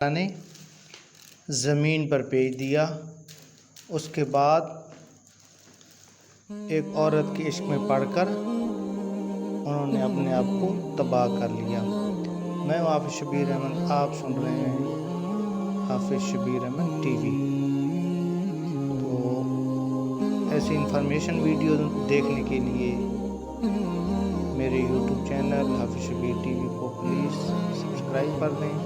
نے زمین پر بھیج دیا۔ اس کے بعد ایک عورت کے عشق میں پڑ کر انہوں نے اپنے آپ کو تباہ کر لیا۔ میں ہوں حافظ شبیر احمد، آپ سن رہے ہیں حافظ شبیر احمد ٹی وی۔ تو ایسی انفارمیشن ویڈیو دیکھنے کے لیے میرے یوٹیوب چینل حافظ شبیر ٹی وی کو پلیز سبسکرائب کر دیں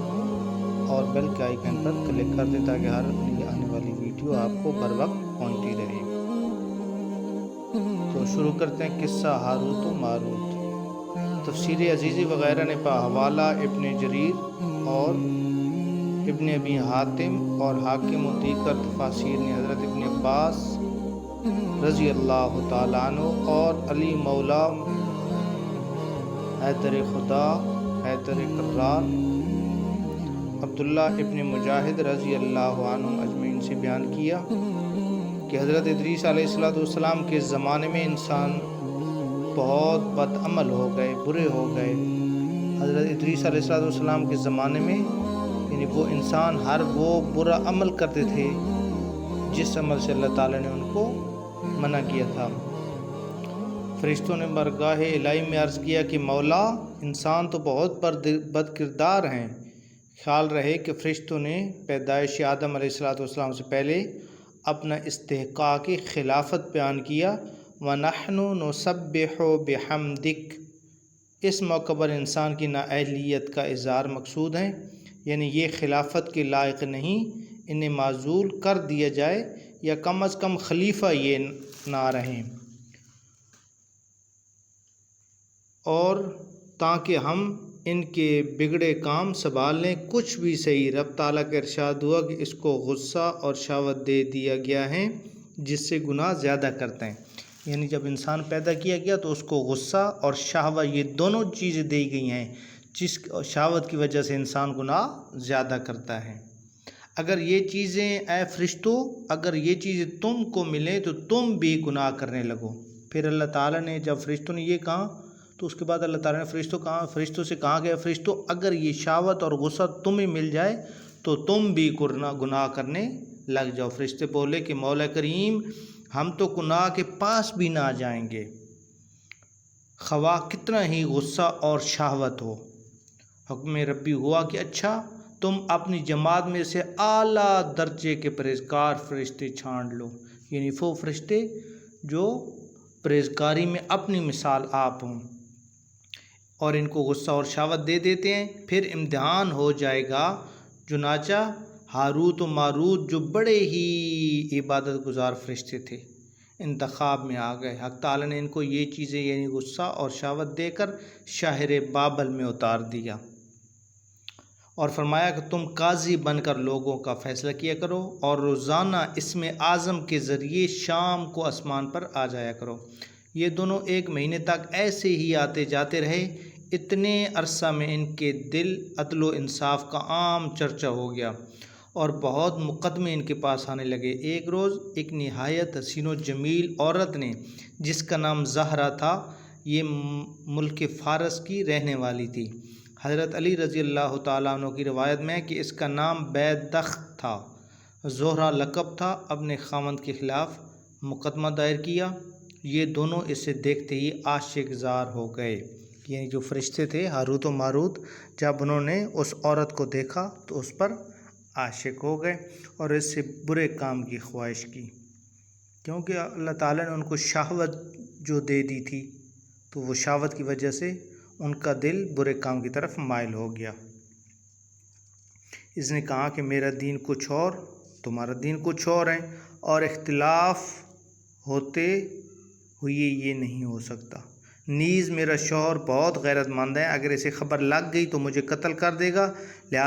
اور بیل کے آئیکن پر کلک کر دیں تاکہ ہر آنے والی ویڈیو آپ کو بر وقت پہنچتی رہے۔ تو شروع کرتے ہیں قصہ ہاروت و ماروت۔ تفسیر عزیزی وغیرہ نے حوالہ ابن جریر اور ابن ابی حاتم اور حاکم و دیگر تفاسیر نے حضرت ابن عباس رضی اللہ تعالیٰ عنہ اور علی مولا حیدر خدا حیدر کرار عبداللہ ابن مجاہد رضی اللہ عنہ اجمعین سے بیان کیا کہ حضرت ادریس علیہ السلام کے زمانے میں انسان بہت بد عمل ہو گئے، برے ہو گئے۔ حضرت ادریس علیہ السلام کے زمانے میں یعنی وہ انسان ہر وہ برا عمل کرتے تھے جس عمل سے اللہ تعالیٰ نے ان کو منع کیا تھا۔ فرشتوں نے بارگاہ الہی میں عرض کیا کہ مولا، انسان تو بہت بد کردار ہیں۔ خیال رہے کہ فرشتوں نے پیدائش آدم علیہ السلام سے پہلے اپنا استحقاق خلافت بیان کیا۔ وَنَحْنُ نُسَبِّحُ بِحَمْدِكَ، اس موقع پر انسان کی نااہلیت کا اظہار مقصود ہے، یعنی یہ خلافت کے لائق نہیں، انہیں معزول کر دیا جائے یا کم از کم خلیفہ یہ نہ رہیں، اور تاکہ ہم ان کے بگڑے کام سنبھال لیں۔ کچھ بھی صحیح، رب تعالیٰ کا ارشاد ہوا کہ اس کو غصہ اور شہوت دے دیا گیا ہے جس سے گناہ زیادہ کرتے ہیں، یعنی جب انسان پیدا کیا گیا تو اس کو غصہ اور شہوت یہ دونوں چیزیں دی گئی ہیں، جس شہوت کی وجہ سے انسان گناہ زیادہ کرتا ہے۔ اگر یہ چیزیں اے فرشتوں، اگر یہ چیزیں تم کو ملیں تو تم بھی گناہ کرنے لگو۔ پھر اللہ تعالیٰ نے جب فرشتوں نے یہ کہا تو اس کے بعد اللہ تعالیٰ نے فرشتوں سے کہا کہ فرشتوں، اگر یہ شہوت اور غصہ تمہیں مل جائے تو تم بھی گناہ کرنے لگ جاؤ۔ فرشتے بولے کہ مولا کریم، ہم تو گناہ کے پاس بھی نہ جائیں گے، خواہ کتنا ہی غصہ اور شہوت ہو۔ حکم ربی ہوا کہ اچھا، تم اپنی جماعت میں سے اعلیٰ درجے کے پرہیزگار فرشتے چھانٹ لو، یعنی وہ فرشتے جو پرہیزگاری میں اپنی مثال آپ ہوں، اور ان کو غصہ اور شہوت دے دیتے ہیں۔ پھر امتحان ہو جائے گا۔ چنانچہ ہاروت و ماروت جو بڑے ہی عبادت گزار فرشتے تھے انتخاب میں آ گئے۔ حق تعالیٰ نے ان کو یہ چیزیں یعنی غصہ اور شہوت دے کر شہر بابل میں اتار دیا اور فرمایا کہ تم قاضی بن کر لوگوں کا فیصلہ کیا کرو اور روزانہ اسم اعظم کے ذریعے شام کو آسمان پر آ جایا کرو۔ یہ دونوں 1 مہینے تک ایسے ہی آتے جاتے رہے۔ اتنے عرصہ میں ان کے دل عدل و انصاف کا عام چرچا ہو گیا اور بہت مقدمے ان کے پاس آنے لگے۔ ایک روز ایک نہایت حسین و جمیل عورت نے، جس کا نام زہرا تھا، یہ ملک فارس کی رہنے والی تھی۔ حضرت علی رضی اللہ تعالیٰ عنہ کی روایت میں ہے کہ اس کا نام بیدخت تھا، زہرا لقب تھا۔ اپنے خاوند کے خلاف مقدمہ دائر کیا۔ یہ دونوں اسے دیکھتے ہی عاشق زار ہو گئے، یعنی جو فرشتے تھے ہاروت و ماروت، جب انہوں نے اس عورت کو دیکھا تو اس پر عاشق ہو گئے اور اس سے برے کام کی خواہش کی، کیونکہ اللہ تعالیٰ نے ان کو شہوت جو دے دی تھی تو وہ شہوت کی وجہ سے ان کا دل برے کام کی طرف مائل ہو گیا۔ اس نے کہا کہ میرا دین کچھ اور، تمہارا دین کچھ اور ہے، اور اختلاف ہوتے ہوئے یہ نہیں ہو سکتا۔ نیز میرا شوہر بہت غیرت مند ہے، اگر اسے خبر لگ گئی تو مجھے قتل کر دے گا، لہٰذا